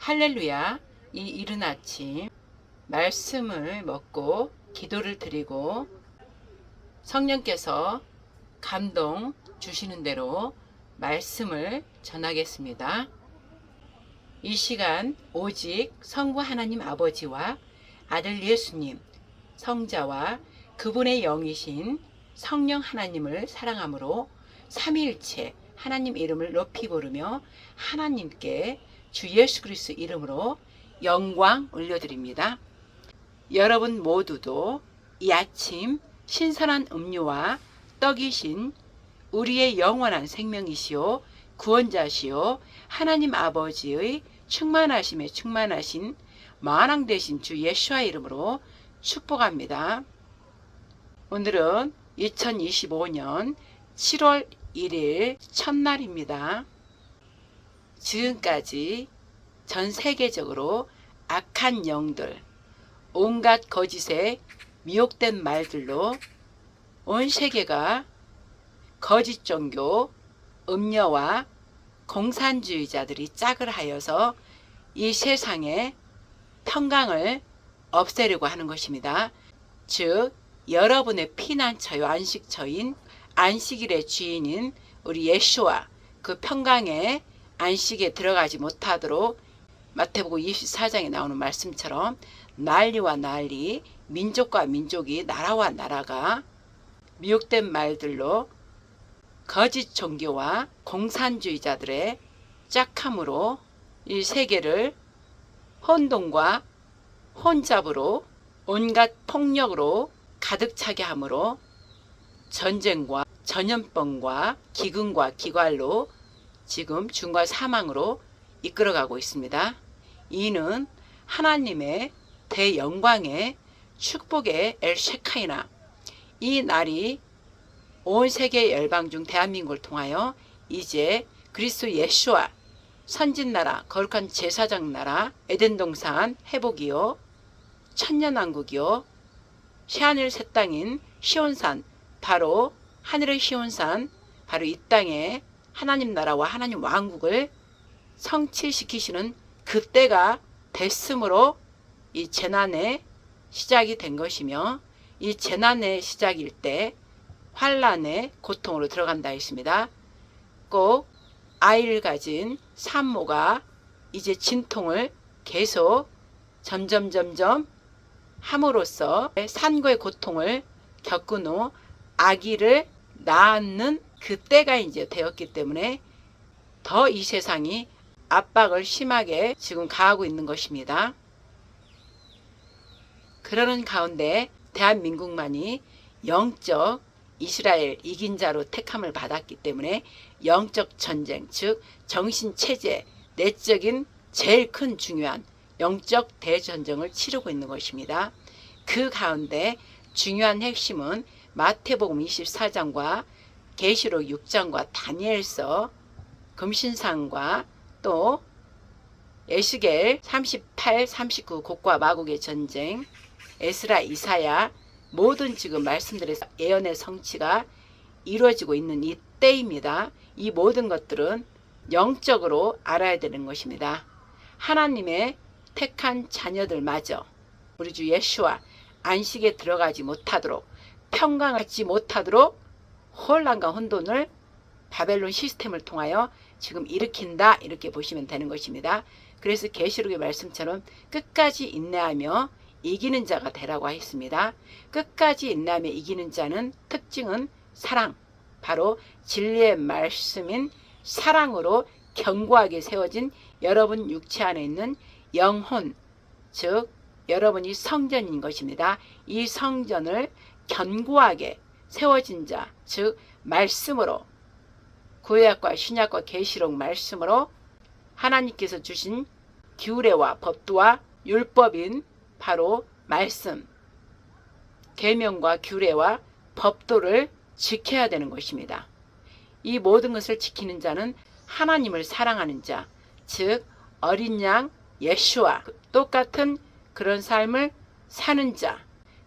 할렐루야. 이 이른 아침 말씀을 먹고 기도를 드리고 성령께서 감동 주시는 대로 말씀을 전하겠습니다. 이 시간 오직 성부 하나님 아버지와 아들 예수님, 성자와 그분의 영이신 성령 하나님을 사랑함으로 삼위일체 하나님 이름을 높이 부르며 하나님께 주 예수 그리스도 이름으로 영광 올려드립니다. 여러분 모두도 이 아침 신선한 음료와 떡이신 우리의 영원한 생명이시오 구원자시오 하나님 아버지의 충만하심에 충만하신 만왕 되신 주 예수와 이름으로 축복합니다. 오늘은 2025년 7월 1일 첫날입니다. 지금까지 전 세계적으로 악한 영들, 온갖 거짓에 미혹된 말들로 온 세계가 거짓 종교, 음녀와 공산주의자들이 짝을 하여서 이 세상에 평강을 없애려고 하는 것입니다. 즉 여러분의 피난처요 안식처인 안식일의 주인인 우리 예수와 그 평강의 안식에 들어가지 못하도록 마태복음 24장에 나오는 말씀처럼 난리와 난리, 민족과 민족이 나라와 나라가 미혹된 말들로 거짓 종교와 공산주의자들의 짝함으로 이 세계를 혼돈과 혼잡으로 온갖 폭력으로 가득 차게 함으로 전쟁과 전염병과 기근과 기갈로 지금 죽음과 사망으로 이끌어가고 있습니다. 이는 하나님의 대영광의 축복의 엘셰카이나 이 날이 온 세계 열방 중 대한민국을 통하여 이제 그리스도 예수와 선진나라 거룩한 제사장 나라 에덴 동산 회복이요 천년왕국이요 새하늘 새 땅인 시온산 바로 하늘의 시온산 바로 이 땅에 하나님 나라와 하나님 왕국을 성취시키시는 그때가 됐으므로 이 재난의 시작이 된 것이며 이 재난의 시작일 때 환란의 고통으로 들어간다 했습니다. 꼭 아이를 가진 산모가 이제 진통을 계속 점점 함으로써 산고의 고통을 겪은 후 아기를 낳는 그때가 이제 되었기 때문에 더 이 세상이 압박을 심하게 지금 가하고 있는 것입니다. 그러는 가운데 대한민국만이 영적 이스라엘 이긴 자로 택함을 받았기 때문에 영적 전쟁, 즉 정신체제, 내적인 제일 큰 중요한 영적 대전쟁을 치르고 있는 것입니다. 그 가운데 중요한 핵심은 마태복음 24장과 계시록 6장과 다니엘서 금신상과 또 에스겔 38, 39 곡과 마곡의 전쟁, 에스라, 이사야 모든 지금 말씀들의 예언의 성취가 이루어지고 있는 이 때입니다. 이 모든 것들은 영적으로 알아야 되는 것입니다. 하나님의 택한 자녀들마저 우리 주 예수와 안식에 들어가지 못하도록 평강을 갖지 못하도록 혼란과 혼돈을 바벨론 시스템을 통하여 지금 일으킨다 이렇게 보시면 되는 것입니다. 그래서 계시록의 말씀처럼 끝까지 인내하며 이기는 자가 되라고 했습니다. 끝까지 인내하며 이기는 자는 특징은 사랑, 바로 진리의 말씀인 사랑으로 견고하게 세워진 여러분 육체 안에 있는 영혼, 즉 여러분이 성전인 것입니다. 이 성전을 견고하게 세워진 자, 즉 말씀으로 구약과 신약과 계시록 말씀으로 하나님께서 주신 규례와 법도와 율법인 바로 말씀, 계명과 규례와 법도를 지켜야 되는 것입니다. 이 모든 것을 지키는 자는 하나님을 사랑하는 자, 즉 어린 양 예수와 똑같은 그런 삶을 사는 자,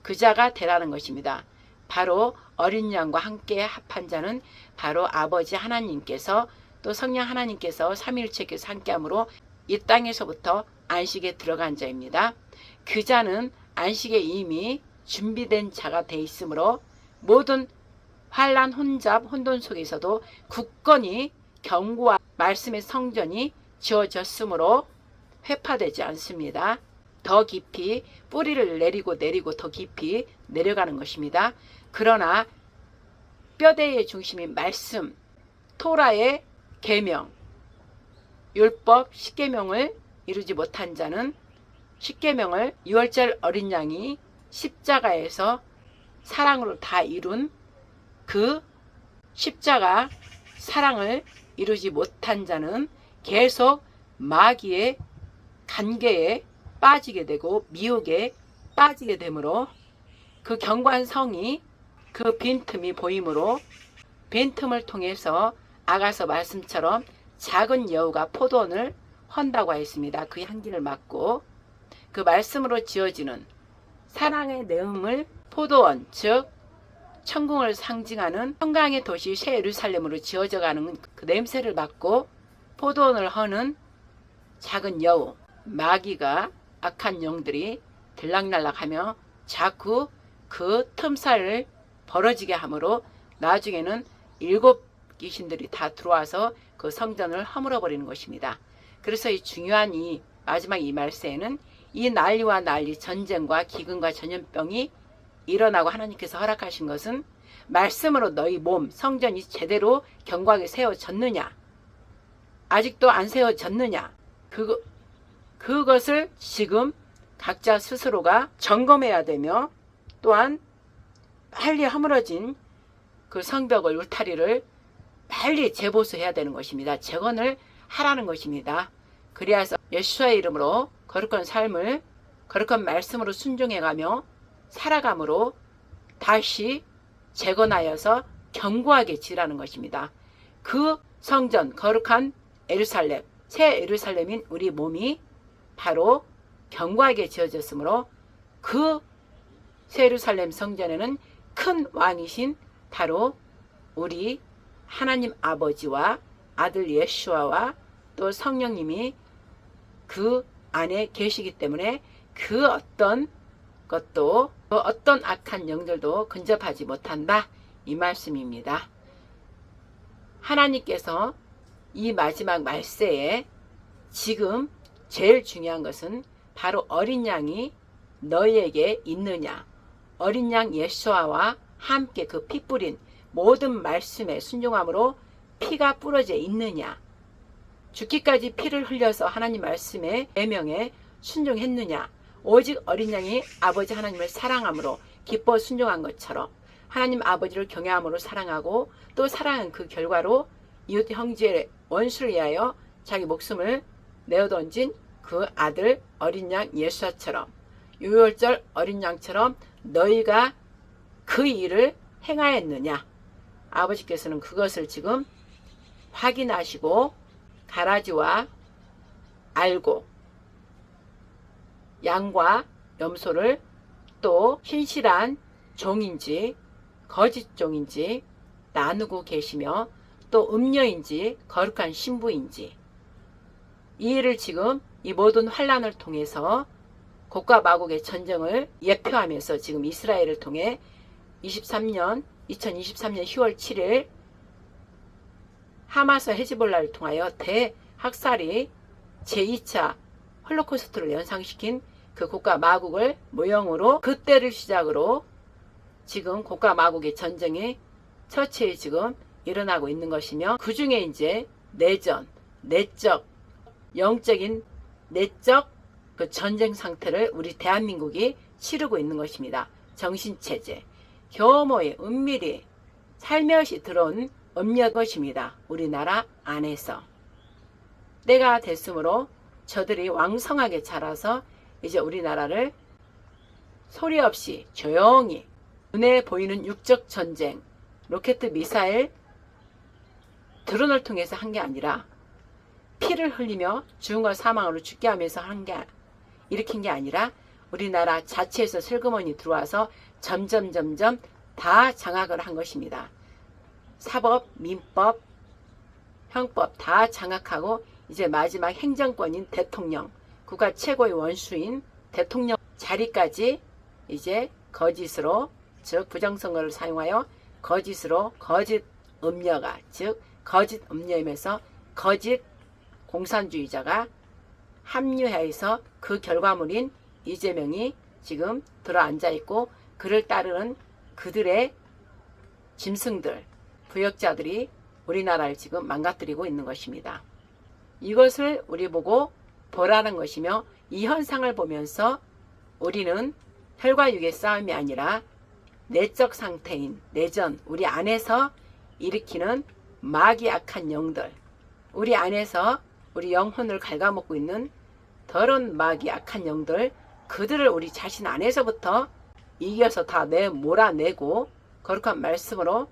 그 자가 되라는 것입니다. 바로 어린 양과 함께 합한 자는 바로 아버지 하나님께서 또 성령 하나님께서 삼위일체께서 함께함으로 이 땅에서부터 안식에 들어간 자입니다. 그 자는 안식에 이미 준비된 자가 돼 있으므로 모든 환난 혼잡 혼돈 속에서도 굳건히 경고와 말씀의 성전이 지어졌으므로 회파되지 않습니다. 더 깊이 뿌리를 내리고 더 깊이 내려가는 것입니다. 그러나 뼈대의 중심인 말씀, 토라의 계명, 율법, 십계명을 이루지 못한 자는 십계명을 6월절 어린 양이 십자가에서 사랑으로 다 이룬 그 십자가 사랑을 이루지 못한 자는 계속 마귀의 간계에 빠지게 되고 미혹에 빠지게 되므로 그 견고한 성이 그 빈틈이 보이므로 빈틈을 통해서 아가서 말씀처럼 작은 여우가 포도원을 헌다고 했습니다. 그 향기를 맡고 그 말씀으로 지어지는 사랑의 내음을 포도원 즉 천궁을 상징하는 평강의 도시 새 예루살렘으로 지어져가는 그 냄새를 맡고 포도원을 허는 작은 여우 마귀가 악한 영들이 들락날락하며 자꾸 그 틈사이를 벌어지게 하므로 나중에는 7 귀신들이 다 들어와서 그 성전을 허물어 버리는 것입니다. 그래서 이 중요한 이 마지막 이 말세에는 이 난리와 난리 전쟁과 기근과 전염병이 일어나고 하나님께서 허락하신 것은 말씀으로 너희 몸 성전이 제대로 견고하게 세워졌느냐 아직도 안 세워졌느냐 그것을 지금 각자 스스로가 점검해야 되며 또한 빨리 허물어진 그 성벽을 울타리를 빨리 재보수해야 되는 것입니다. 재건을 하라는 것입니다. 그리하여서 예수와의 이름으로 거룩한 삶을 거룩한 말씀으로 순종해가며 살아감으로 다시 재건하여서 견고하게 지라는 것입니다. 그 성전 거룩한 예루살렘 새 예루살렘인 우리 몸이 바로 견고하게 지어졌으므로 그 새 예루살렘 성전에는 큰 왕이신 바로 우리 하나님 아버지와 아들 예수와와 또 성령님이 그 안에 계시기 때문에 그 어떤 것도 그 어떤 악한 영들도 근접하지 못한다 이 말씀입니다. 하나님께서 이 마지막 말세에 지금 제일 중요한 것은 바로 어린 양이 너희에게 있느냐 어린 양 예수와와 함께 그 피 뿌린 모든 말씀에 순종함으로 피가 뿌려져 있느냐 죽기까지 피를 흘려서 하나님 말씀에 계명에 순종했느냐 오직 어린 양이 아버지 하나님을 사랑함으로 기뻐 순종한 것처럼 하나님 아버지를 경외함으로 사랑하고 또 사랑한 그 결과로 이웃 형제의 원수를 위하여 자기 목숨을 내어던진 그 아들 어린 양 예수와처럼 유월절 어린 양처럼 너희가 그 일을 행하였느냐 아버지께서는 그것을 지금 확인하시고 가라지와 알고 양과 염소를 또 신실한 종인지 거짓 종인지 나누고 계시며 또 음녀인지 거룩한 신부인지 이 일을 지금 이 모든 환란을 통해서 곡과 마곡의 전쟁을 예표하면서 지금 이스라엘을 통해 2023년 10월 7일 하마스 헤즈볼라를 통하여 대학살이 제2차 홀로코스트를 연상시킨 그 곡과 마곡을 모형으로 그때를 시작으로 지금 곡과 마곡의 전쟁이 처치에 지금 일어나고 있는 것이며 그 중에 이제 내전, 내적, 영적인 내적 그 전쟁 상태를 우리 대한민국이 치르고 있는 것입니다. 정신체제, 교모의 은밀히 살며시 들어온 음녀 것입니다. 우리나라 안에서. 때가 됐으므로 저들이 왕성하게 자라서 이제 우리나라를 소리 없이 조용히 눈에 보이는 육적 전쟁, 로켓 미사일, 드론을 통해서 한 게 아니라 피를 흘리며 죽음과 사망으로 죽게 하면서 일으킨 게 아니라 우리나라 자체에서 슬그머니 들어와서 점점 다 장악을 한 것입니다. 사법, 민법, 형법 다 장악하고 이제 마지막 행정권인 대통령, 국가 최고의 원수인 대통령 자리까지 이제 거짓으로, 즉 부정선거를 사용하여 거짓으로 거짓 음녀가, 즉 거짓 음녀임에서 거짓 공산주의자가 합류해서 그 결과물인 이재명이 지금 들어앉아 있고, 그를 따르는 그들의 짐승들, 부역자들이 우리나라를 지금 망가뜨리고 있는 것입니다. 이것을 우리 보고 보라는 것이며, 이 현상을 보면서 우리는 혈과 육의 싸움이 아니라 내적 상태인 내전, 우리 안에서 일으키는 마귀 악한 영들, 우리 안에서 우리 영혼을 갉아먹고 있는 더러운 마귀 악한 영들, 그들을 우리 자신 안에서부터 이겨서 다 몰아내고 거룩한 말씀으로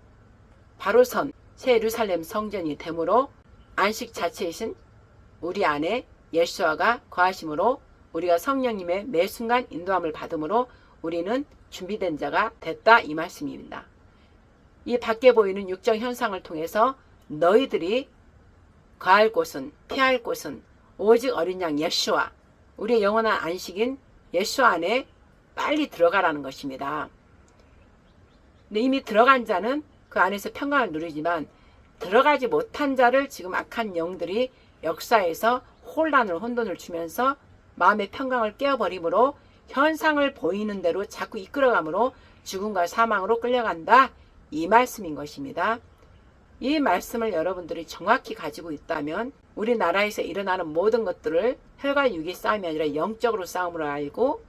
바로 선 새 예루살렘 성전이 되므로 안식 자체이신 우리 안에 예수아가 거하심으로 우리가 성령님의 매 순간 인도함을 받음으로 우리는 준비된 자가 됐다, 이 말씀입니다. 이 밖에 보이는 육적 현상을 통해서 너희들이 거할 곳은, 피할 곳은 오직 어린 양 예수아, 우리의 영원한 안식인 예수 안에 빨리 들어가라는 것입니다. 근데 이미 들어간 자는 그 안에서 평강을 누리지만, 들어가지 못한 자를 지금 악한 영들이 역사에서 혼돈을 주면서 마음의 평강을 깨어버림으로 현상을 보이는 대로 자꾸 이끌어가므로 죽음과 사망으로 끌려간다, 이 말씀인 것입니다. 이 말씀을 여러분들이 정확히 가지고 있다면 우리나라에서 일어나는 모든 것들을 혈과 육의 싸움이 아니라 영적으로 싸움으로 알고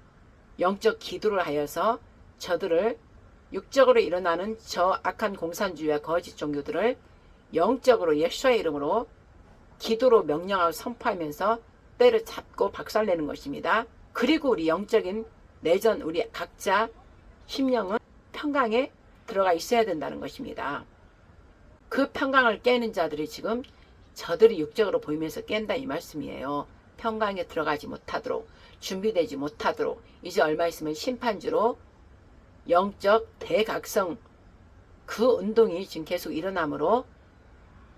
영적 기도를 하여서 저들을, 육적으로 일어나는 저 악한 공산주의와 거짓 종교들을 영적으로 예수의 이름으로 기도로 명령하고 선포하면서 때려잡고 박살내는 것입니다. 그리고 우리 영적인 내전, 우리 각자 심령은 평강에 들어가 있어야 된다는 것입니다. 그 평강을 깨는 자들이 지금 저들이 육적으로 보이면서 깬다, 이 말씀이에요. 평강에 들어가지 못하도록, 준비되지 못하도록, 이제 얼마 있으면 심판주로 영적 대각성, 그 운동이 지금 계속 일어나므로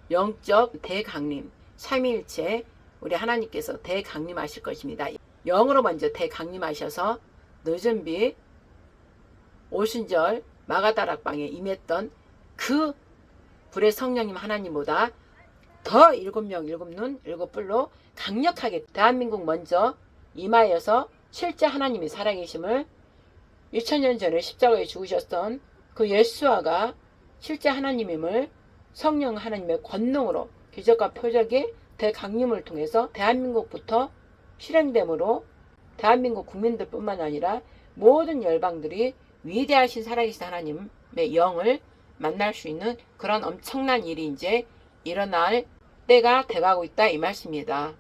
영적 대강림, 삼위일체 우리 하나님께서 대강림하실 것입니다. 영으로 먼저 대강림하셔서 늦은 빛 오순절 마가다락방에 임했던 그 불의 성령님 하나님보다 더 일곱 명, 일곱 눈, 일곱 뿔로 강력하게 대한민국 먼저 임하여서 실제 하나님이 살아계심을 2000년 전에 십자가에 죽으셨던 그 예수아가 실제 하나님임을 성령 하나님의 권능으로 기적과 표적의 대강림을 통해서 대한민국부터 실행됨으로 대한민국 국민들뿐만 아니라 모든 열방들이 위대하신 살아계신 하나님의 영을 만날 수 있는 그런 엄청난 일이 이제 일어날 때가 돼가고 있다, 이 말씀입니다.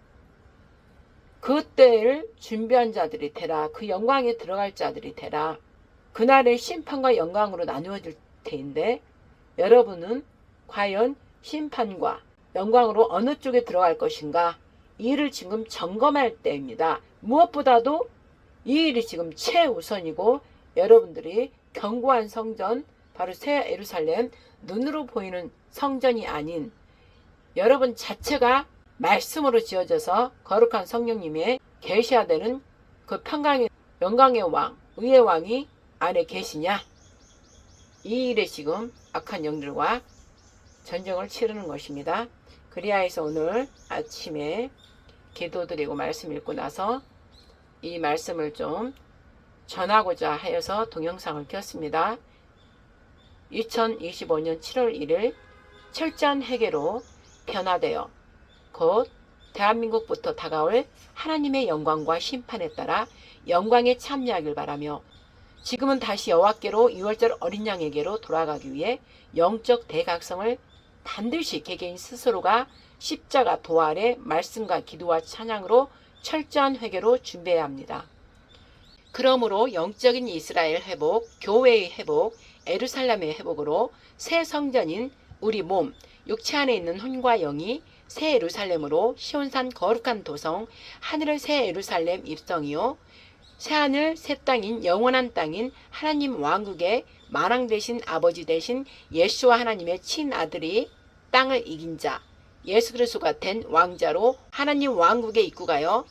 그 때를 준비한 자들이 되라. 그 영광에 들어갈 자들이 되라. 그날의 심판과 영광으로 나누어질 테인데, 여러분은 과연 심판과 영광으로 어느 쪽에 들어갈 것인가, 이 일을 지금 점검할 때입니다. 무엇보다도 이 일이 지금 최우선이고, 여러분들이 견고한 성전, 바로 새 예루살렘, 눈으로 보이는 성전이 아닌 여러분 자체가 말씀으로 지어져서 거룩한 성령님의 계시화되는 그 평강의 영광의 왕, 의의 왕이 안에 계시냐, 이 일에 지금 악한 영들과 전쟁을 치르는 것입니다. 그리하여서 오늘 아침에 기도드리고 말씀 읽고 나서 이 말씀을 좀 전하고자 하여서 동영상을 켰습니다. 2025년 7월 1일 철저한 회개로 변화되어 곧 대한민국부터 다가올 하나님의 영광과 심판에 따라 영광에 참여하길 바라며, 지금은 다시 여호와께로 6월절 어린 양에게로 돌아가기 위해 영적 대각성을 반드시 개개인 스스로가 십자가 도알의 말씀과 기도와 찬양으로 철저한 회개로 준비해야 합니다. 그러므로 영적인 이스라엘 회복, 교회의 회복, 예루살렘의 회복으로 새 성전인 우리 몸, 육체 안에 있는 혼과 영이 새 예루살렘으로 시온산 거룩한 도성, 하늘의 새 예루살렘 입성이요, 새하늘 새 땅인 영원한 땅인 하나님 왕국의 만왕 되신 아버지 되신 예수와 하나님의 친아들이 땅을 이긴 자, 예수 그리스도가 된 왕자로 하나님 왕국에 입구가요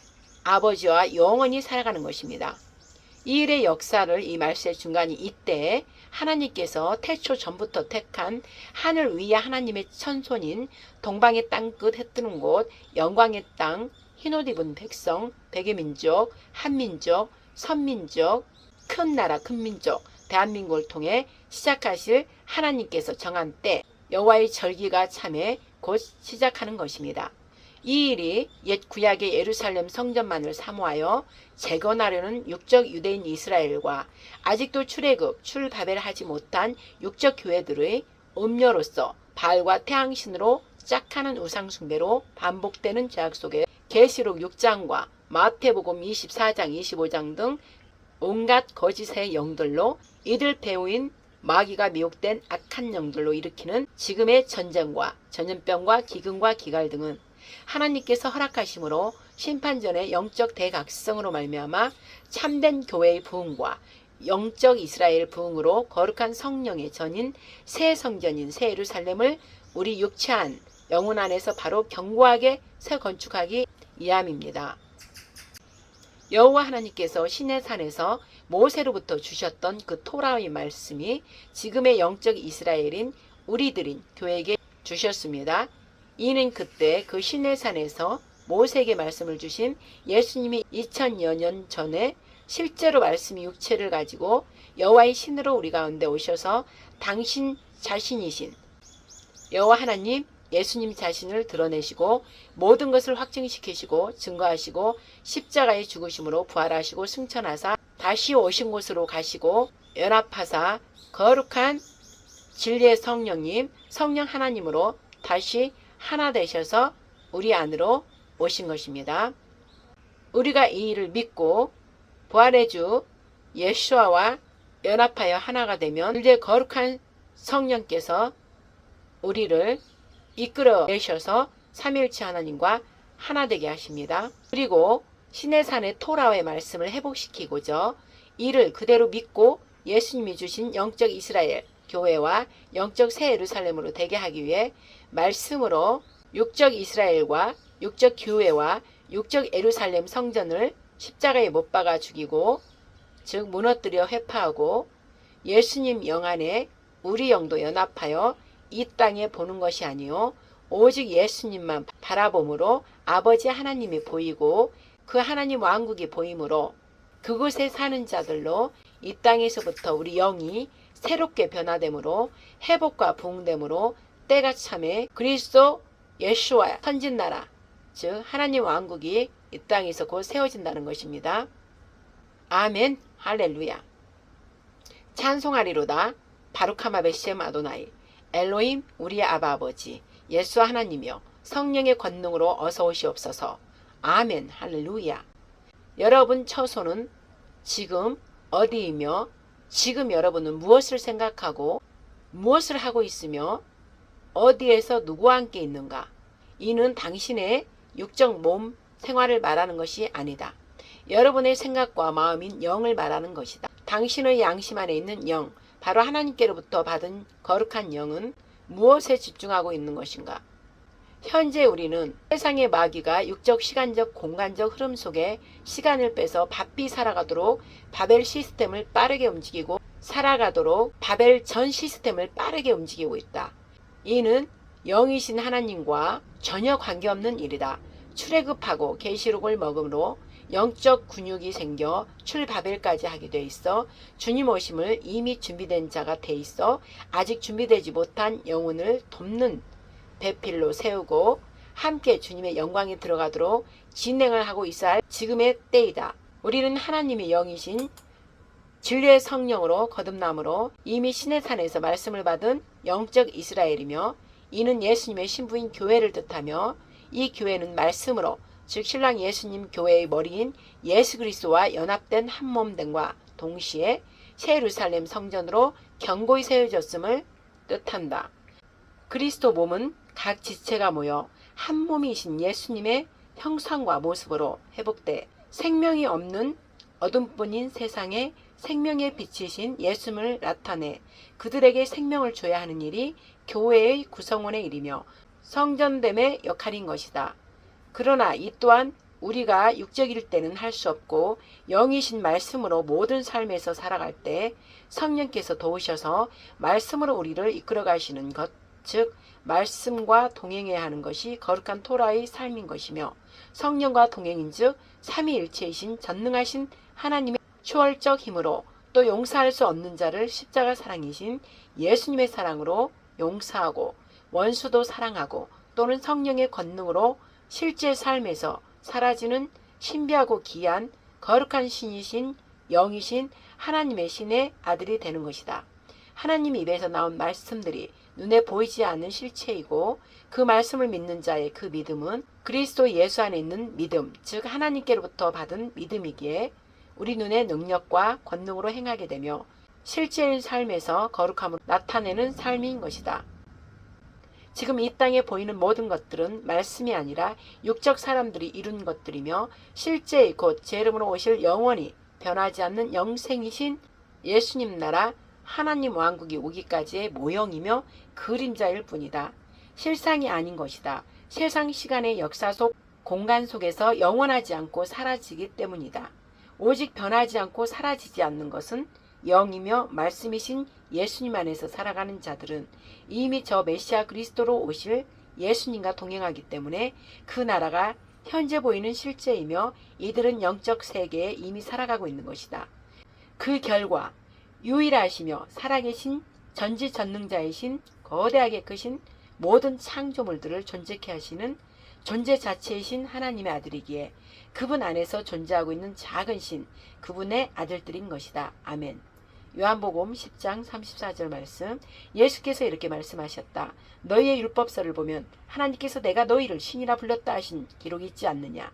아버지와 영원히 살아가는 것입니다. 이 일의 역사를 이 말씀의 중간이 이때 하나님께서 태초 전부터 택한 하늘 위에 하나님의 천손인 동방의 땅끝 해 뜨는 곳 영광의 땅 흰옷 입은 백성 백의 민족 한민족 선민족 큰 나라 큰 민족 대한민국을 통해 시작하실 하나님께서 정한 때 여호와의 절기가 참에 곧 시작하는 것입니다. 이 일이 옛 구약의 예루살렘 성전만을 사모하여 재건하려는 육적 유대인 이스라엘과 아직도 출애굽 출바벨하지 못한 육적 교회들의 음료로서 바알과 태양신으로 짝하는 우상숭배로 반복되는 죄악 속에 계시록 6장과 마태복음 24장 25장 등 온갖 거짓의 영들로 이들 배후인 마귀가 미혹된 악한 영들로 일으키는 지금의 전쟁과 전염병과 기근과 기갈 등은 하나님께서 허락하심으로 심판전의 영적 대각성으로 말미암아 참된 교회의 부흥과 영적 이스라엘 부흥으로 거룩한 성령의 전인 새 성전인 새 예루살렘을 우리 육체한 영혼 안에서 바로 견고하게 새 건축하기 이함입니다. 여호와 하나님께서 시내산에서 모세로부터 주셨던 그 토라의 말씀이 지금의 영적 이스라엘인 우리들인 교회에게 주셨습니다. 이는 그때 그 시내산에서 모세에게 말씀을 주신 예수님이 2000여 년 전에 실제로 말씀이 육체를 가지고 여호와의 신으로 우리 가운데 오셔서 당신 자신이신 여호와 하나님 예수님 자신을 드러내시고 모든 것을 확증시키시고 증거하시고 십자가에 죽으심으로 부활하시고 승천하사 다시 오신 곳으로 가시고 연합하사 거룩한 진리의 성령님 성령 하나님으로 다시 하나 되셔서 우리 안으로 오신 것입니다. 우리가 이 일을 믿고 부활의 주 예수와와 연합하여 하나가 되면 이제 거룩한 성령께서 우리를 이끌어 내셔서 삼위일체 하나님과 하나 되게 하십니다. 그리고 시내산의 토라의 말씀을 회복시키고자 이를 그대로 믿고 예수님이 주신 영적 이스라엘 교회와 영적 새 예루살렘으로 되게 하기 위해 말씀으로 육적 이스라엘과 육적 교회와 육적 예루살렘 성전을 십자가에 못 박아 죽이고 즉 무너뜨려 회파하고 예수님 영 안에 우리 영도 연합하여 이 땅에 보는 것이 아니요 오직 예수님만 바라봄으로 아버지 하나님이 보이고 그 하나님 왕국이 보이므로 그곳에 사는 자들로 이 땅에서부터 우리 영이 새롭게 변화됨으로 회복과 부흥됨으로 때가 참에 그리스도 예수와 선진나라 즉 하나님 왕국이 이 땅에서 곧 세워진다는 것입니다. 아멘 할렐루야. 찬송하리로다 바루카마 베셈 아도나이 엘로힘 우리의 아바 아버지 예수 하나님이여 성령의 권능으로 어서 오시옵소서. 아멘 할렐루야. 여러분 처소는 지금 어디이며 지금 여러분은 무엇을 생각하고 무엇을 하고 있으며 어디에서 누구와 함께 있는가? 이는 당신의 육적 몸 생활을 말하는 것이 아니다. 여러분의 생각과 마음인 영을 말하는 것이다. 당신의 양심 안에 있는 영, 바로 하나님께로부터 받은 거룩한 영은 무엇에 집중하고 있는 것인가? 현재 우리는 세상의 마귀가 육적, 시간적, 공간적 흐름 속에 시간을 빼서 바삐 살아가도록 바벨 시스템을 빠르게 움직이고 살아가도록 바벨 전 시스템을 빠르게 움직이고 있다. 이는 영이신 하나님과 전혀 관계없는 일이다. 출애굽하고 계시록을 먹음으로 영적 근육이 생겨 출바벨까지 하게 돼 있어 주님 오심을 이미 준비된 자가 돼 있어 아직 준비되지 못한 영혼을 돕는 배필로 세우고 함께 주님의 영광에 들어가도록 진행을 하고 있어야 할 지금의 때이다. 우리는 하나님의 영이신 진리의 성령으로 거듭남으로 이미 시내산에서 말씀을 받은 영적 이스라엘이며 이는 예수님의 신부인 교회를 뜻하며 이 교회는 말씀으로 즉 신랑 예수님 교회의 머리인 예수 그리스도와 연합된 한 몸됨과 동시에 새 예루살렘 성전으로 견고히 세워졌음을 뜻한다. 그리스도 몸은 각 지체가 모여 한 몸이신 예수님의 형상과 모습으로 회복돼 생명이 없는 어둠뿐인 세상에 생명의 빛이신 예수님을 나타내 그들에게 생명을 줘야 하는 일이 교회의 구성원의 일이며 성전됨의 역할인 것이다. 그러나 이 또한 우리가 육적일 때는 할 수 없고 영이신 말씀으로 모든 삶에서 살아갈 때 성령께서 도우셔서 말씀으로 우리를 이끌어 가시는 것, 즉 말씀과 동행해야 하는 것이 거룩한 토라의 삶인 것이며, 성령과 동행인즉 삼위일체이신 전능하신 하나님의 초월적 힘으로 또 용서할 수 없는 자를 십자가 사랑이신 예수님의 사랑으로 용서하고 원수도 사랑하고 또는 성령의 권능으로 실제 삶에서 사라지는 신비하고 기이한 거룩한 신이신 영이신 하나님의 신의 아들이 되는 것이다. 하나님 입에서 나온 말씀들이 눈에 보이지 않는 실체이고, 그 말씀을 믿는 자의 그 믿음은 그리스도 예수 안에 있는 믿음, 즉 하나님께로부터 받은 믿음이기에 우리 눈의 능력과 권능으로 행하게 되며 실제인 삶에서 거룩함을 나타내는 삶인 것이다. 지금 이 땅에 보이는 모든 것들은 말씀이 아니라 육적 사람들이 이룬 것들이며, 실제의 곧 제 이름으로 오실 영원히 변하지 않는 영생이신 예수님 나라 하나님 왕국이 오기까지의 모형이며 그림자일 뿐이다. 실상이 아닌 것이다. 세상 시간의 역사 속 공간 속에서 영원하지 않고 사라지기 때문이다. 오직 변하지 않고 사라지지 않는 것은 영이며 말씀이신 예수님 안에서 살아가는 자들은 이미 저 메시아 그리스도로 오실 예수님과 동행하기 때문에 그 나라가 현재 보이는 실제이며 이들은 영적 세계에 이미 살아가고 있는 것이다. 그 결과 유일하시며 살아계신 전지전능자이신 거대하게 크신 모든 창조물들을 존재케 하시는 존재 자체이신 하나님의 아들이기에 그분 안에서 존재하고 있는 작은 신, 그분의 아들들인 것이다. 아멘. 요한복음 10장 34절 말씀, 예수께서 이렇게 말씀하셨다. 너희의 율법서를 보면 하나님께서 내가 너희를 신이라 불렀다 하신 기록이 있지 않느냐.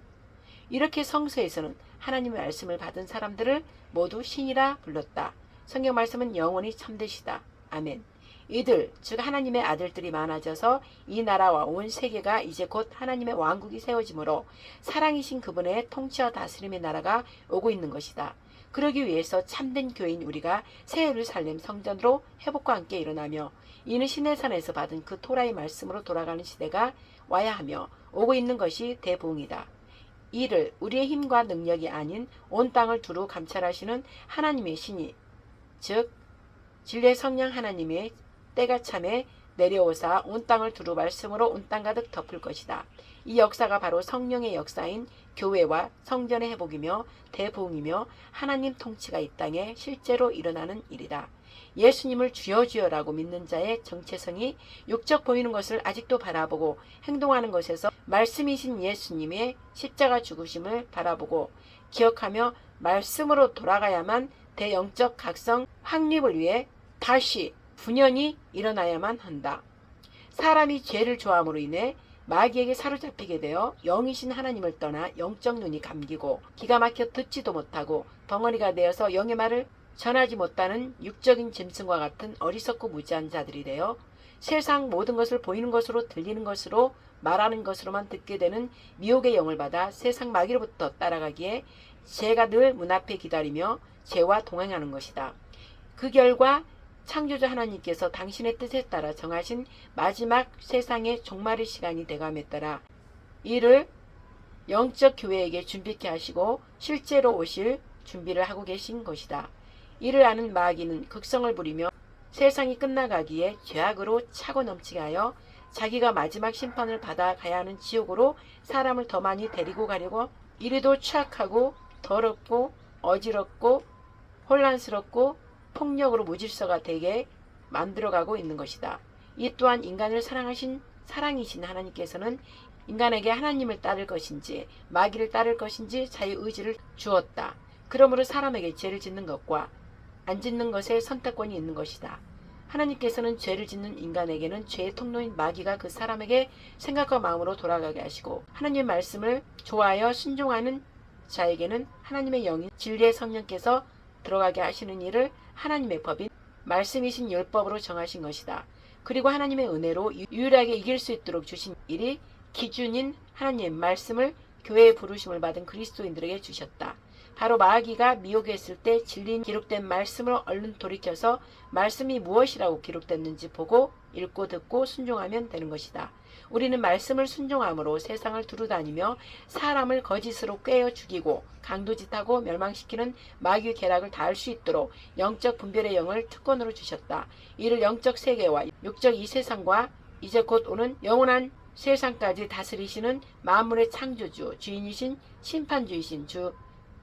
이렇게 성서에서는 하나님의 말씀을 받은 사람들을 모두 신이라 불렀다. 성경 말씀은 영원히 참되시다. 아멘. 이들 즉 하나님의 아들들이 많아져서 이 나라와 온 세계가 이제 곧 하나님의 왕국이 세워지므로 사랑이신 그분의 통치와 다스림의 나라가 오고 있는 것이다. 그러기 위해서 참된 교인 우리가 새 예루살렘 성전으로 회복과 함께 일어나며 이는 시내산에서 받은 그 토라의 말씀으로 돌아가는 시대가 와야 하며 오고 있는 것이 대부흥이다. 이를 우리의 힘과 능력이 아닌 온 땅을 두루 감찰하시는 하나님의 신이, 즉 진리의 성령 하나님의 때가 참에 내려오사 온 땅을 두루 말씀으로 온 땅 가득 덮을 것이다. 이 역사가 바로 성령의 역사인 교회와 성전의 회복이며 대부흥이며 하나님 통치가 이 땅에 실제로 일어나는 일이다. 예수님을 주여 주여라고 믿는 자의 정체성이 육적 보이는 것을 아직도 바라보고 행동하는 것에서 말씀이신 예수님의 십자가 죽으심을 바라보고 기억하며 말씀으로 돌아가야만 대영적 각성 확립을 위해 다시 분연이 일어나야만 한다. 사람이 죄를 좋아함으로 인해 마귀에게 사로잡히게 되어 영이신 하나님을 떠나 영적 눈이 감기고 기가 막혀 듣지도 못하고 덩어리가 되어서 영의 말을 전하지 못하는 육적인 짐승과 같은 어리석고 무지한 자들이 되어 세상 모든 것을 보이는 것으로 들리는 것으로 말하는 것으로만 듣게 되는 미혹의 영을 받아 세상 마귀로부터 따라가기에 죄가 늘 문 앞에 기다리며 죄와 동행하는 것이다. 그 결과 창조자 하나님께서 당신의 뜻에 따라 정하신 마지막 세상의 종말의 시간이 되감에 따라 이를 영적 교회에게 준비케 하시고 실제로 오실 준비를 하고 계신 것이다. 이를 아는 마귀는 극성을 부리며 세상이 끝나가기에 죄악으로 차고 넘치게 하여 자기가 마지막 심판을 받아 가야 하는 지옥으로 사람을 더 많이 데리고 가려고 이래도 추악하고 더럽고 어지럽고 혼란스럽고 폭력으로 무질서가 되게 만들어가고 있는 것이다. 이 또한 인간을 사랑하신 사랑이신 하나님께서는 인간에게 하나님을 따를 것인지 마귀를 따를 것인지 자유의지를 주었다. 그러므로 사람에게 죄를 짓는 것과 안 짓는 것에 선택권이 있는 것이다. 하나님께서는 죄를 짓는 인간에게는 죄의 통로인 마귀가 그 사람에게 생각과 마음으로 돌아가게 하시고 하나님의 말씀을 좋아하여 순종하는 자에게는 하나님의 영인 진리의 성령께서 들어가게 하시는 일을 하나님의 법인 말씀이신 율법으로 정하신 것이다. 그리고 하나님의 은혜로 유일하게 이길 수 있도록 주신 일이 기준인 하나님의 말씀을 교회의 부르심을 받은 그리스도인들에게 주셨다. 바로 마귀가 미혹했을 때 진리 기록된 말씀으로 얼른 돌이켜서 말씀이 무엇이라고 기록됐는지 보고 읽고 듣고 순종하면 되는 것이다. 우리는 말씀을 순종함으로 세상을 두루다니며 사람을 거짓으로 꿰어 죽이고 강도짓하고 멸망시키는 마귀의 계략을 다할 수 있도록 영적 분별의 영을 특권으로 주셨다. 이를 영적 세계와 육적 이 세상과 이제 곧 오는 영원한 세상까지 다스리시는 만물의 창조주, 주인이신 심판주이신 주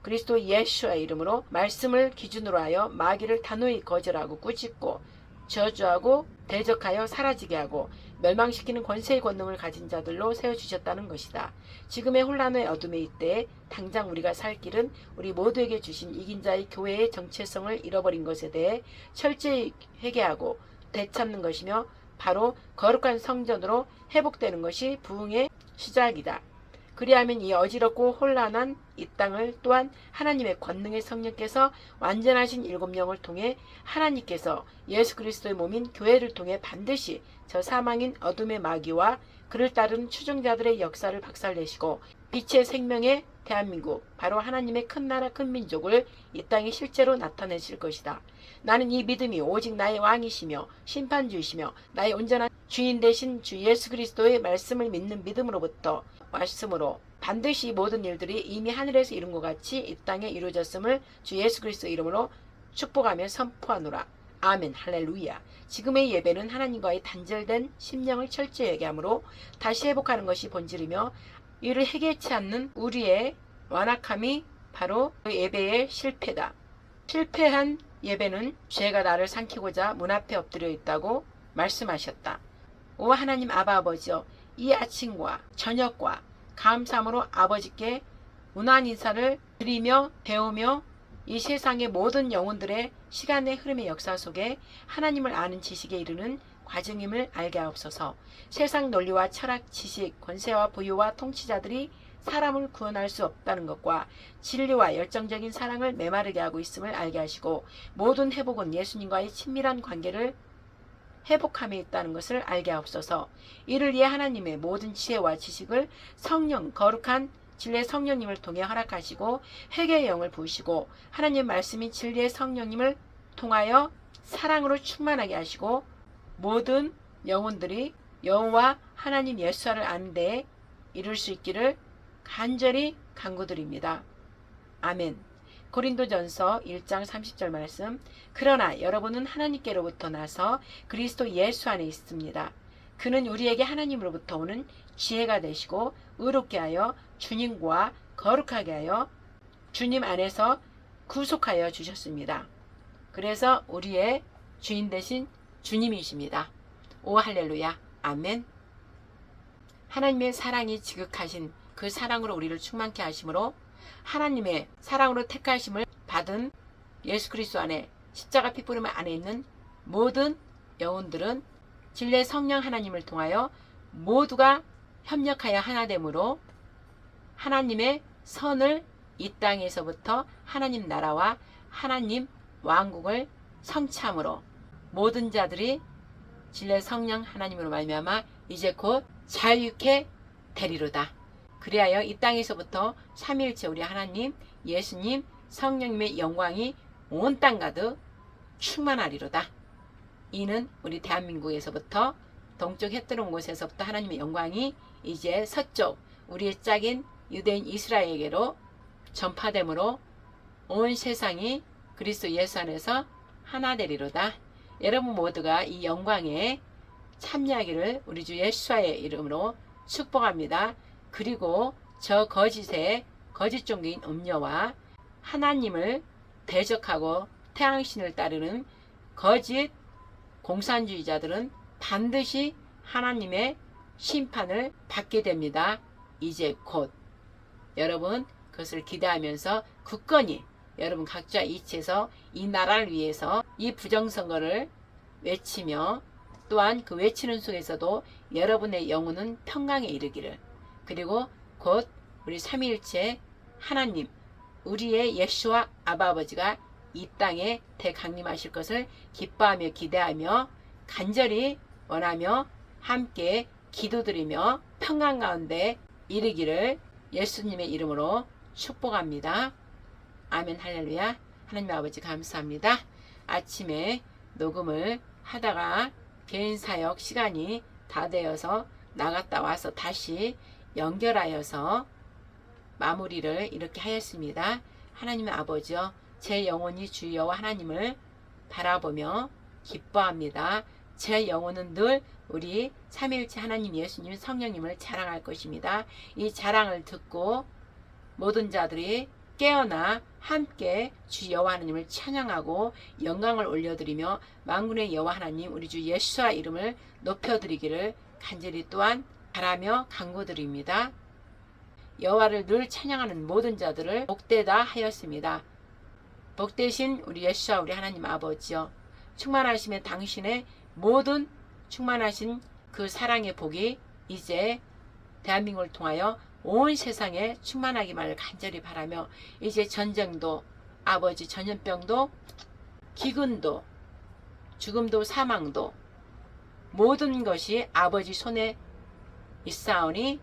그리스도 예수의 이름으로 말씀을 기준으로 하여 마귀를 단호히 거절하고 꾸짖고 저주하고 대적하여 사라지게 하고 멸망시키는 권세의 권능을 가진 자들로 세워주셨다는 것이다. 지금의 혼란의 어둠의 이때에 당장 우리가 살 길은 우리 모두에게 주신 이긴 자의 교회의 정체성을 잃어버린 것에 대해 철저히 회개하고 되찾는 것이며 바로 거룩한 성전으로 회복되는 것이 부흥의 시작이다. 그리하면 이 어지럽고 혼란한 이 땅을 또한 하나님의 권능의 성령께서 완전하신 일곱 영을 통해 하나님께서 예수 그리스도의 몸인 교회를 통해 반드시 저 사망인 어둠의 마귀와 그를 따르는 추종자들의 역사를 박살내시고 빛의 생명의 대한민국, 바로 하나님의 큰 나라 큰 민족을 이 땅에 실제로 나타내실 것이다. 나는 이 믿음이 오직 나의 왕이시며 심판주이시며 나의 온전한 주인 되신 주 예수 그리스도의 말씀을 믿는 믿음으로부터 왔으므로 반드시 모든 일들이 이미 하늘에서 이룬 것 같이 이 땅에 이루어졌음을 주 예수 그리스도 이름으로 축복하며 선포하노라. 아멘. 할렐루야. 지금의 예배는 하나님과의 단절된 심령을 철저히 얘기하므로 다시 회복하는 것이 본질이며 이를 해결치 않는 우리의 완악함이 바로 그 예배의 실패다. 실패한 예배는 죄가 나를 삼키고자 문 앞에 엎드려 있다고 말씀하셨다. 오 하나님 아바 아버지여, 이 아침과 저녁과 감사함으로 아버지께 문안 인사를 드리며 배우며 이 세상의 모든 영혼들의 시간의 흐름의 역사 속에 하나님을 아는 지식에 이르는 과정임을 알게 하옵소서. 세상 논리와 철학, 지식, 권세와 부유와 통치자들이 사람을 구원할 수 없다는 것과 진리와 열정적인 사랑을 메마르게 하고 있음을 알게 하시고 모든 회복은 예수님과의 친밀한 관계를 회복함에 있다는 것을 알게 하옵소서. 이를 위해 하나님의 모든 지혜와 지식을 성령, 거룩한 진리의 성령님을 통해 허락하시고 회개의 영을 부으시고 하나님의 말씀인 진리의 성령님을 통하여 사랑으로 충만하게 하시고 모든 영혼들이 여호와 하나님 예수를 아는 데에 이룰 수 있기를 간절히 간구드립니다. 아멘. 고린도전서 1장 30절 말씀. 그러나 여러분은 하나님께로부터 나서 그리스도 예수 안에 있습니다. 그는 우리에게 하나님으로부터 오는 지혜가 되시고 의롭게 하여 주님과 거룩하게 하여 주님 안에서 구속하여 주셨습니다. 그래서 우리의 주인 되신 주님이십니다. 오 할렐루야. 아멘. 하나님의 사랑이 지극하신 그 사랑으로 우리를 충만케 하심으로 하나님의 사랑으로 택하심을 받은 예수 그리스도 안에 십자가 피부름 안에 있는 모든 영혼들은 진리의 성령 하나님을 통하여 모두가 협력하여 하나됨으로 하나님의 선을 이 땅에서부터 하나님 나라와 하나님 왕국을 성취함으로 모든 자들이 진리의 성령 하나님으로 말미암아 이제 곧 자유케 되리로다. 그리하여 이 땅에서부터 삼위일체 우리 하나님, 예수님, 성령님의 영광이 온 땅 가득 충만하리로다. 이는 우리 대한민국에서부터 동쪽 해 뜨는 곳에서부터 하나님의 영광이 이제 서쪽 우리의 짝인 유대인 이스라엘에게로 전파되므로 온 세상이 그리스도 예수 안에서 하나 되리로다. 여러분 모두가 이 영광에 참여하기를 우리 주 예수와의 이름으로 축복합니다. 그리고 저 거짓의 거짓 종교인 음녀와 하나님을 대적하고 태양신을 따르는 거짓 공산주의자들은 반드시 하나님의 심판을 받게 됩니다. 이제 곧 여러분 그것을 기대하면서 굳건히 여러분 각자 이치에서 이 나라를 위해서 이 부정선거를 외치며 또한 그 외치는 속에서도 여러분의 영혼은 평강에 이르기를, 그리고 곧 우리 삼위일체 하나님 우리의 예수와 아바 아버지가 이 땅에 대강림하실 것을 기뻐하며 기대하며 간절히 원하며 함께 기도드리며 평강 가운데 이르기를 예수님의 이름으로 축복합니다. 아멘 할렐루야. 하나님 아버지 감사합니다. 아침에 녹음을 하다가 개인 사역 시간이 다 되어서 나갔다 와서 다시 연결하여서 마무리를 이렇게 하였습니다. 하나님 아버지여, 제 영혼이 주 여호와 하나님을 바라보며 기뻐합니다. 제 영혼은 늘 우리 삼위일체 하나님 예수님 성령님을 자랑할 것입니다. 이 자랑을 듣고 모든 자들이 깨어나 함께 주 여호와 하나님을 찬양하고 영광을 올려드리며 만군의 여호와 하나님 우리 주 예수와 이름을 높여드리기를 간절히 또한 바라며 간구드립니다. 여호와를 늘 찬양하는 모든 자들을 복되다 하였습니다. 복되신 우리 예수와 우리 하나님 아버지여, 충만하심에 당신의 모든 충만하신 그 사랑의 복이 이제 대한민국을 통하여 온 세상에 충만하기만을 간절히 바라며, 이제 전쟁도 아버지 전염병도 기근도 죽음도 사망도 모든 것이 아버지 손에 있사오니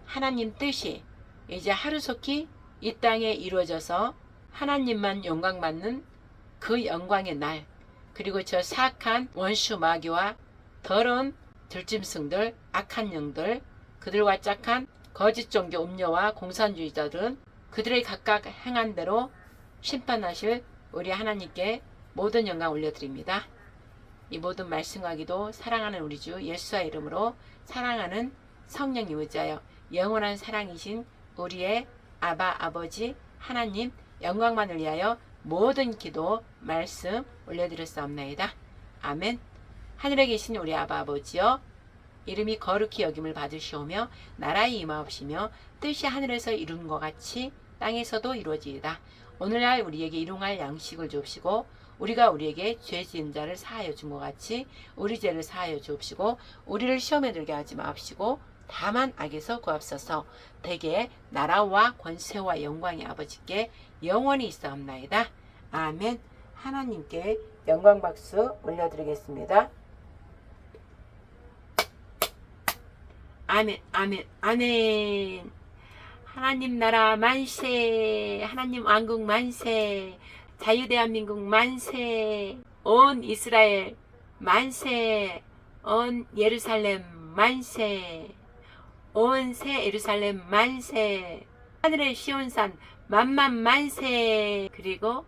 하나님 뜻이 이제 하루속히 이 땅에 이루어져서 하나님만 영광 받는 그 영광의 날, 그리고 저 사악한 원수 마귀와 더러운 들짐승들, 악한 영들, 그들과 짝한 거짓 종교 음녀와 공산주의자들은 그들의 각각 행한 대로 심판하실 우리 하나님께 모든 영광 올려드립니다. 이 모든 말씀과 기도 사랑하는 우리 주 예수의 이름으로 사랑하는 성령님 의지하여 영원한 사랑이신 우리의 아바 아버지 하나님 영광만을 위하여 모든 기도 말씀 올려드렸사옵나이다. 아멘. 하늘에 계신 우리 아바 아버지여, 이름이 거룩히 여김을 받으시오며 나라의 임하옵시며 뜻이 하늘에서 이룬 것 같이 땅에서도 이루어지이다. 오늘날 우리에게 일용할 양식을 주옵시고 우리가 우리에게 죄 지은 자를 사하여 준 것 같이 우리 죄를 사하여 주옵시고 우리를 시험에 들게 하지 마옵시고 다만 악에서 구하옵소서. 대개 나라와 권세와 영광이 아버지께 영원히 있사옵나이다. 아멘. 하나님께 영광 박수 올려드리겠습니다. 아멘, 아멘, 아멘. 하나님 나라 만세, 하나님 왕국 만세, 자유대한민국 만세, 온 이스라엘 만세, 온 예루살렘 만세, 온 새 예루살렘 만세, 하늘의 시온산 만만 만세. 그리고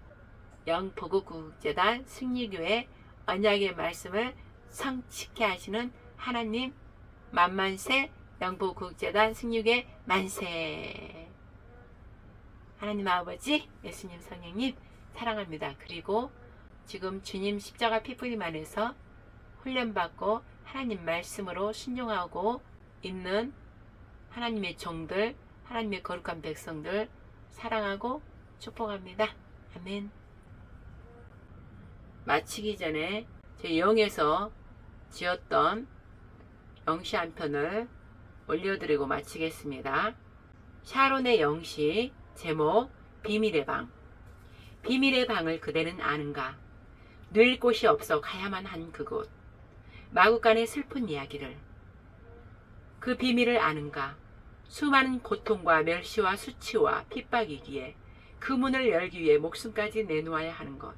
영보국국제단 승리교회 언약의 말씀을 성취케 하시는 하나님 만만세 영보국제단 승리교회 만세. 하나님 아버지 예수님 성령님 사랑합니다. 그리고 지금 주님 십자가 피 뿌림 안에서 훈련받고 하나님 말씀으로 순종하고 있는 하나님의 종들, 하나님의 거룩한 백성들 사랑하고 축복합니다. 아멘. 마치기 전에 제 영에서 지었던 영시 한 편을 올려드리고 마치겠습니다. 샤론의 영시, 제목 비밀의 방. 비밀의 방을 그대는 아는가? 누일 곳이 없어 가야만 한 그곳. 마구간의 슬픈 이야기를. 그 비밀을 아는가? 수많은 고통과 멸시와 수치와 핍박이기에 그 문을 열기 위해 목숨까지 내놓아야 하는 것.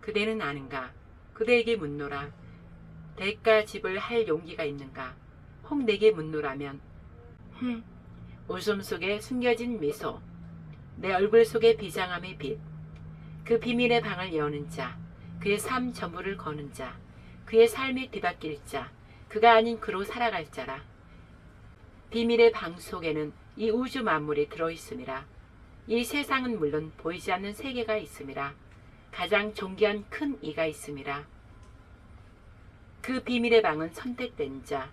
그대는 아는가? 그대에게 묻노라. 대가집을 할 용기가 있는가? 혹 내게 묻노라면 웃음 속에 숨겨진 미소, 내 얼굴 속에 비장함의 빛, 그 비밀의 방을 여는 자, 그의 삶 전부를 거는 자, 그의 삶이 뒤바뀔 자, 그가 아닌 그로 살아갈 자라. 비밀의 방 속에는 이 우주 만물이 들어있음이라. 이 세상은 물론 보이지 않는 세계가 있음이라. 가장 존귀한 큰 이가 있음이라. 그 비밀의 방은 선택된 자,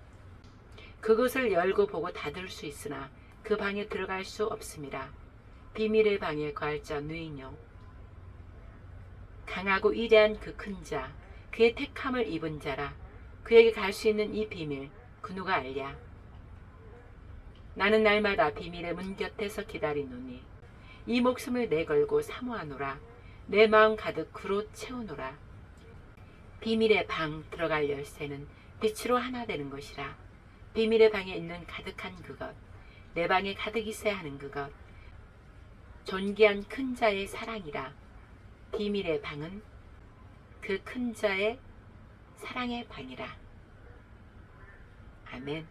그것을 열고 보고 닫을 수 있으나 그 방에 들어갈 수 없음이라. 비밀의 방에 거할 자 누이뇨. 강하고 위대한 그 큰 자, 그의 택함을 입은 자라. 그에게 갈 수 있는 이 비밀, 그 누가 알랴. 나는 날마다 비밀의 문 곁에서 기다리노니 이 목숨을 내걸고 사모하노라. 내 마음 가득 그로 채우노라. 비밀의 방 들어갈 열쇠는 빛으로 하나 되는 것이라. 비밀의 방에 있는 가득한 그것, 내 방에 가득 있어야 하는 그것, 존귀한 큰 자의 사랑이라. 비밀의 방은 그 큰 자의 사랑의 방이라. 아멘.